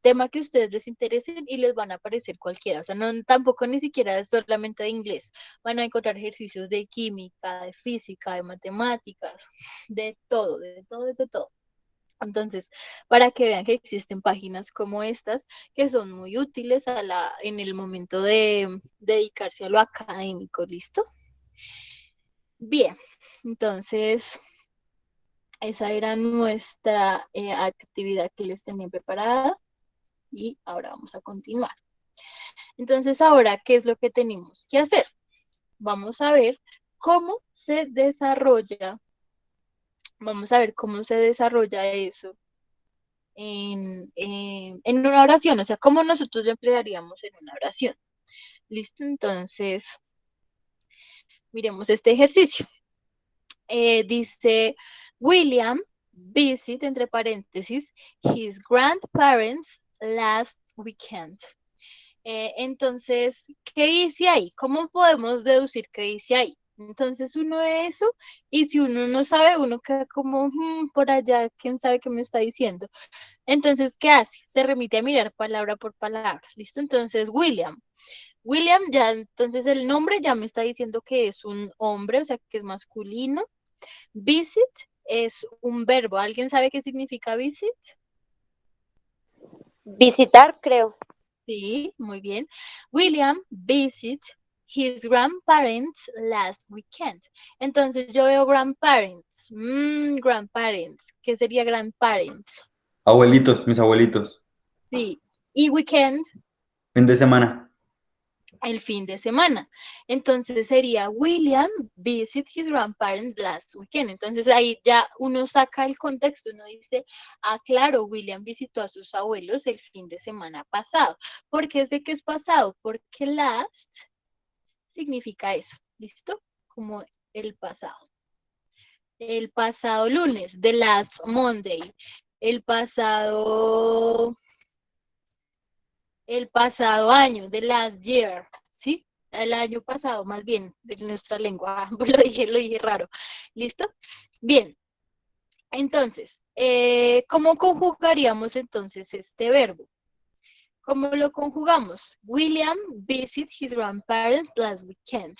tema que a ustedes les interesen y les van a aparecer cualquiera. O sea, no, tampoco ni siquiera es solamente de inglés. Van a encontrar ejercicios de química, de física, de matemáticas, de todo, de todo, de todo. Entonces, para que vean que existen páginas como estas que son muy útiles en el momento de dedicarse a lo académico, ¿listo? Bien, entonces esa era nuestra actividad que les tenía preparada y ahora vamos a continuar. Entonces, ahora, ¿qué es lo que tenemos que hacer? Vamos a ver cómo se desarrolla, vamos a ver cómo se desarrolla eso en una oración, o sea, cómo nosotros lo emplearíamos en una oración. ¿Listo? Entonces, miremos este ejercicio. Dice, William visit, entre paréntesis, his grandparents last weekend. Entonces, ¿qué dice ahí? ¿Cómo podemos deducir qué dice ahí? Entonces uno ve eso y si uno no sabe, uno queda como por allá, quién sabe qué me está diciendo. Entonces, ¿qué hace? Se remite a mirar palabra por palabra. ¿Listo? Entonces, William. William ya, entonces el nombre ya me está diciendo que es un hombre, o sea, que es masculino. Visit es un verbo. ¿Alguien sabe qué significa visit? Visitar, creo. Sí, muy bien. William visit his grandparents last weekend. Entonces yo veo grandparents. Grandparents. ¿Qué sería grandparents? Abuelitos, mis abuelitos. Sí. Y weekend, Fin de semana. el fin de semana. Entonces sería William visit his grandparents last weekend. Entonces ahí ya uno saca el contexto, uno dice, claro, William visitó a sus abuelos el fin de semana pasado. ¿Por qué sé que es pasado? Porque last significa eso, ¿listo? Como el pasado. El pasado lunes, the last Monday. El pasado año, the last year, ¿sí? El año pasado, más bien, de nuestra lengua, lo dije raro. ¿Listo? Bien, entonces, ¿cómo conjugaríamos entonces este verbo? ¿Cómo lo conjugamos? William visit his grandparents last weekend.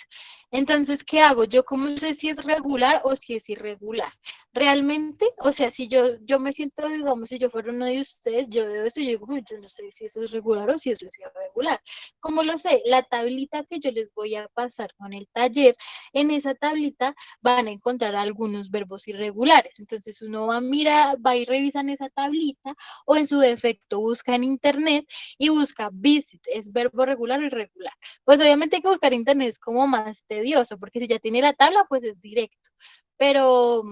Entonces, ¿qué hago? Yo cómo sé si es regular o si es irregular. Realmente, o sea, si yo me siento, digamos, si yo fuera uno de ustedes, yo veo eso y yo digo, yo no sé si eso es regular o si eso es irregular. ¿Cómo lo sé? La tablita que yo les voy a pasar con el taller, en esa tablita van a encontrar algunos verbos irregulares. Entonces, uno va y revisa en esa tablita o en su defecto busca en internet y busca visit, es verbo regular o irregular. Pues obviamente hay que buscar internet, es como más tedioso, porque si ya tiene la tabla, pues es directo. Pero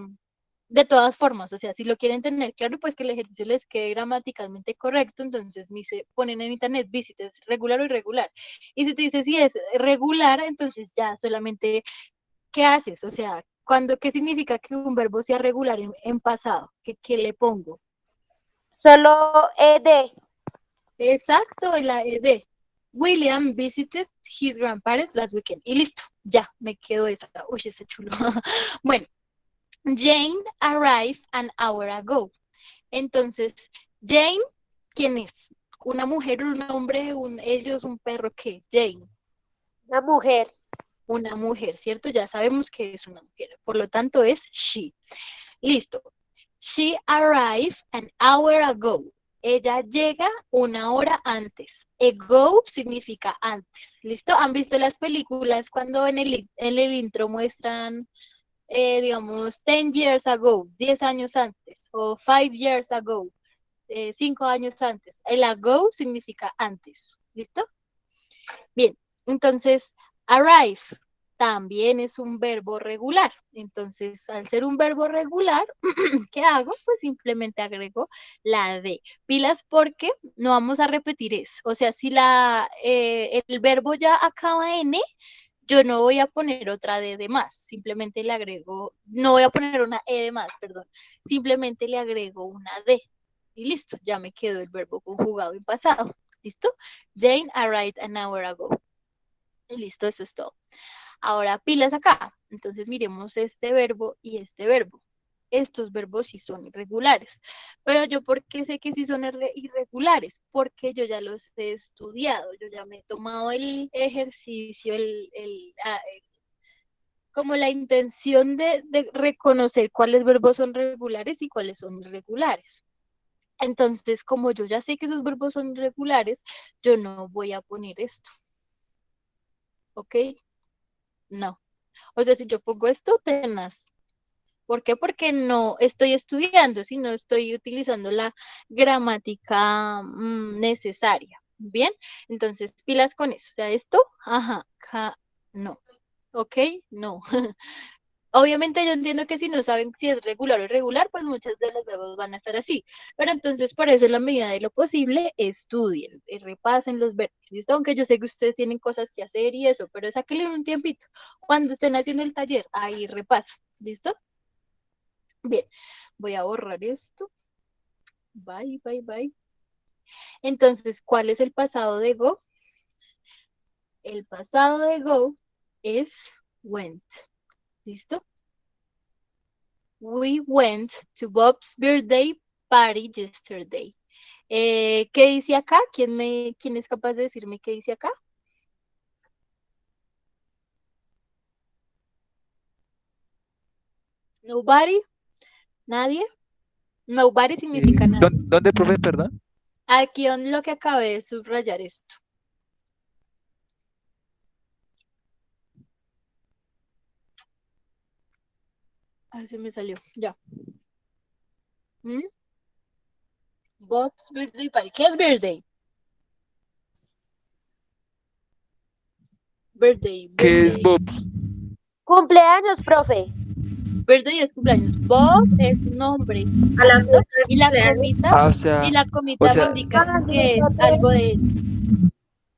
de todas formas, o sea, si lo quieren tener claro, pues que el ejercicio les quede gramaticalmente correcto, entonces ni se ponen en internet visit, es regular o irregular. Y si te dice si es regular, entonces ya solamente, ¿qué haces? O sea, ¿qué significa que un verbo sea regular en pasado? ¿Qué le pongo? Solo ed. Exacto, la ED. William visited his grandparents last weekend. Y listo, ya, me quedo esa. Uy, ese chulo. Bueno, Jane arrived an hour ago. Entonces, Jane, ¿quién es? ¿Una mujer, un hombre, ellos, un perro? ¿Qué? Jane, Una mujer. una mujer, ¿cierto? Ya sabemos que es una mujer. Por lo tanto, es she. Listo. She arrived an hour ago. Ella llega una hora antes. Ago significa antes. ¿Listo? ¿Han visto las películas cuando en el intro muestran, digamos, 10 years ago, 10 años antes, o 5 years ago, 5 años antes? El ago significa antes. ¿Listo? Bien, entonces, arrive también es un verbo regular. Entonces, al ser un verbo regular, ¿qué hago? Pues simplemente agrego la de pilas porque no vamos a repetir eso. O sea, si el verbo ya acaba en E, yo no voy a poner otra D de más, simplemente le agrego, no voy a poner una E de más, perdón, simplemente le agrego una D. Y listo, ya me quedó el verbo conjugado en pasado. ¿Listo? Jane arrived an hour ago. Y listo, eso es todo. Ahora pilas acá. Entonces miremos este verbo y este verbo. Estos verbos sí son irregulares. Pero yo, ¿por qué sé que sí son irregulares? Porque yo ya los he estudiado. Yo ya me he tomado el ejercicio, como la intención de reconocer cuáles verbos son regulares y cuáles son irregulares. Entonces, como yo ya sé que esos verbos son irregulares, yo no voy a poner esto. ¿Ok? No. O sea, si yo pongo esto, tenaz. ¿Por qué? Porque no estoy estudiando, sino estoy utilizando la gramática necesaria. Bien, entonces pilas con eso. O sea, esto, ajá, no. ¿Ok? No. Obviamente yo entiendo que si no saben si es regular o irregular, pues muchas de los verbos van a estar así. Pero entonces por eso en la medida de lo posible estudien, repasen los verbos, ¿listo? Aunque yo sé que ustedes tienen cosas que hacer y eso, pero sáquenle un tiempito. Cuando estén haciendo el taller, ahí repaso, ¿listo? Bien, voy a borrar esto. Bye, bye, bye. Entonces, ¿cuál es el pasado de go? El pasado de go es went, ¿listo? We went to Bob's birthday party yesterday. ¿Qué dice acá? ¿Quién es capaz de decirme qué dice acá? Nobody, nadie. Nobody significa nadie. ¿Dónde, profe, perdón? Aquí en lo que acabé de subrayar esto. Ay, se me salió, ya. ¿Mm? Bob's birthday party. ¿Qué es birthday? Birthday, ¿Qué es birthday. Bob? Cumpleaños, profe. Birthday es cumpleaños. Bob es un nombre. A la ¿Listo? fiesta de Y la cumpleaños. comita, Ah, y la o comita me sea, indica Ah, que es nosotros, algo de él.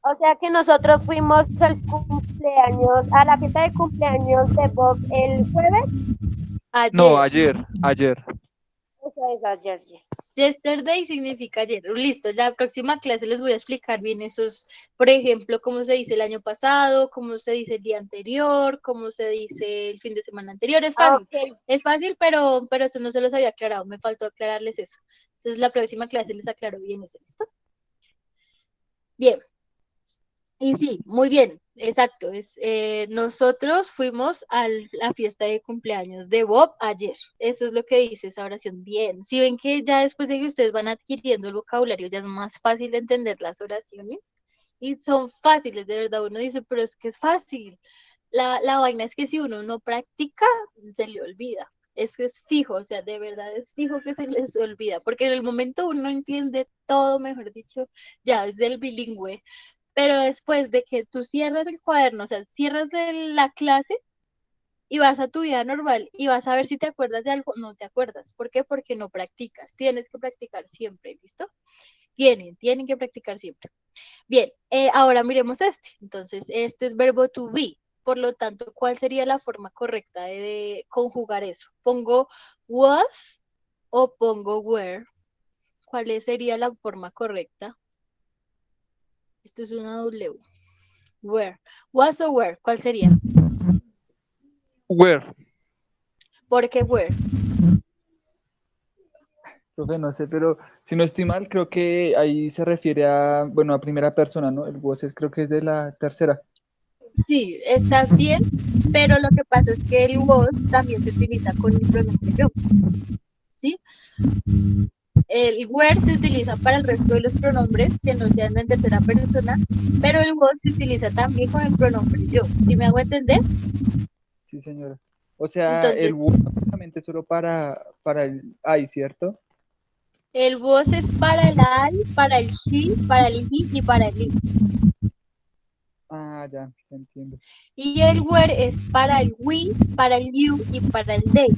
o sea que nosotros fuimos al cumpleaños, a la fiesta de cumpleaños de Bob el jueves. no, Ayer. ayer. Eso es ayer. Yesterday significa ayer. Listo, la próxima clase les voy a explicar bien esos, por ejemplo, cómo se dice el año pasado, cómo se dice el día anterior, cómo se dice el fin de semana anterior. Es fácil, Ok. es fácil, pero eso no se los había aclarado, me faltó aclararles eso. Entonces la próxima clase les aclaro bien eso. ¿Listo? Bien. Y sí, muy bien, exacto. Nosotros fuimos a la fiesta de cumpleaños de Bob ayer. Eso es lo que dice esa oración. Bien. Si ven que ya después de que ustedes van adquiriendo el vocabulario, ya es más fácil de entender las oraciones. Y son fáciles, de verdad. Uno dice, pero es que es fácil. La vaina es que si uno no practica, se le olvida. Es que es fijo, o sea, de verdad es fijo que se les olvida, porque en el momento uno entiende todo, mejor dicho, ya es del bilingüe, pero después de que tú cierras el cuaderno, o sea, cierras la clase y vas a tu vida normal y vas a ver si te acuerdas de algo, no te acuerdas. ¿Por qué? Porque no practicas. Tienes que practicar siempre, ¿listo? Tienen que practicar siempre. Bien, ahora miremos este. Entonces, este es verbo to be. Por lo tanto, ¿cuál sería la forma correcta de conjugar eso? ¿Pongo was o pongo were? ¿Cuál sería la forma correcta? Esto es una W. Where. Was o where. ¿Cuál sería? Where. ¿Por qué where? Profe, no sé, pero si no estoy mal, creo que ahí se refiere a, bueno, a primera persona, ¿no? El was creo que es de la tercera. Sí, estás bien, pero lo que pasa es que el was también se utiliza con el pronombre yo. ¿Sí? El where se utiliza para el resto de los pronombres que no sean en tercera persona, pero el was se utiliza también con el pronombre yo. ¿Sí me hago entender? Sí, señora. O sea, el Entonces, was básicamente solo para el I, ¿cierto? el was es para el I, para el she, para el he y para el it. Ah, ya entiendo. Y el where es para el we, para el you y para el they.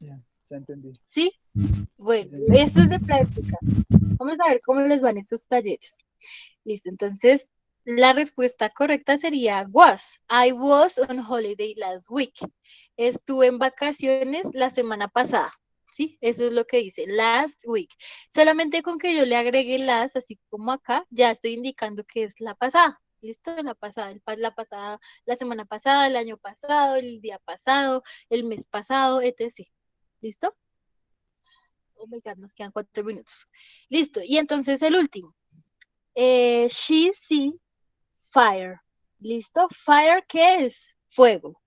Ya entendí. ¿Sí? Bueno, Sí, señora. esto es de práctica. Vamos a ver cómo les van estos talleres. Listo, entonces la respuesta correcta sería was. I was on holiday last week. Estuve en vacaciones la semana pasada. ¿Sí? Eso es lo que dice last week. Solamente con que yo le agregue last, así como acá, ya estoy indicando que es la pasada. ¿Listo? La pasada, la pasada, la semana pasada, el año pasado, el día pasado, el mes pasado, etc. ¿Listo? Oh my God, nos quedan 4 minutos. Listo. Y entonces el último. She see fire. ¿Listo? Fire, ¿qué es? Fuego.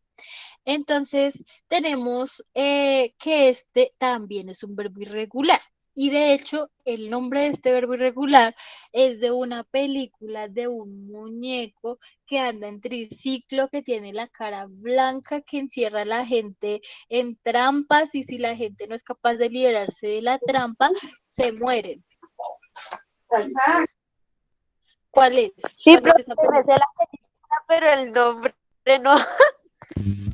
Entonces tenemos que este también es un verbo irregular. Y de hecho, el nombre de este verbo irregular es de una película de un muñeco que anda en triciclo, que tiene la cara blanca, que encierra a la gente en trampas y si la gente no es capaz de liberarse de la trampa, se mueren. ¿Cuál es? Sí, ¿Cuál es esa profe, me película? sé la película, pero el nombre no.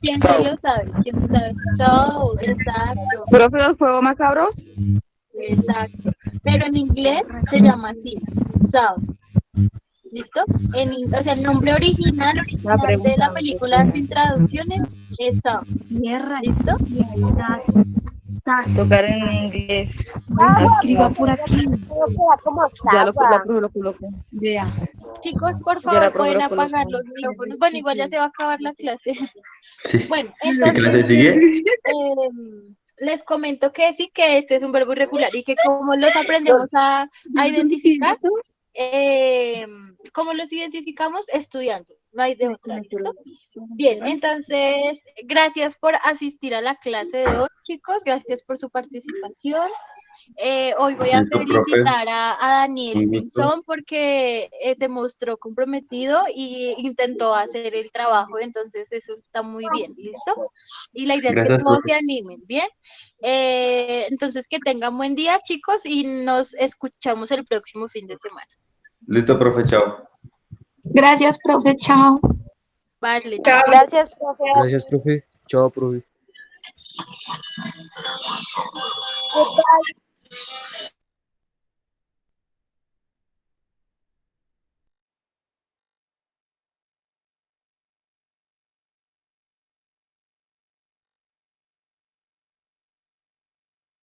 ¿Quién se lo sabe? ¿Quién se sabe? So, exacto, Profe, los juegos macabros. exacto. Pero en inglés se llama así, Saw. ¿Listo? O sea, el nombre original La de la pregunta, película sin traducciones es Saw. ¿Listo? tocar en inglés. Escriba por aquí. Como Ya la Saba. profe lo colocó. Vea. Chicos, por Ya la favor, profe pueden lo apagar colocó. los micrófonos. Bueno, igual ya se va a acabar la clase. Sí. Bueno, ¿Qué clase entonces sigue? les comento que sí, que este es un verbo irregular y que como los aprendemos a identificar, ¿cómo los identificamos? Estudiando, no hay de otra, ¿listo? Bien, entonces, gracias por asistir a la clase de hoy, chicos, gracias por su participación. Hoy voy a Listo, profe. felicitar a Daniel Un gusto. Pinzón porque se mostró comprometido y intentó hacer el trabajo, entonces eso está muy bien, ¿listo? Y la idea es que Gracias, todos profe. se animen, ¿bien? Entonces que tengan buen día, chicos, y nos escuchamos el próximo fin de semana. Listo, profe, chao. Gracias, profe. Chao. Vale, chao. Gracias, profe. Gracias, profe. Chao, profe. ¿Qué tal?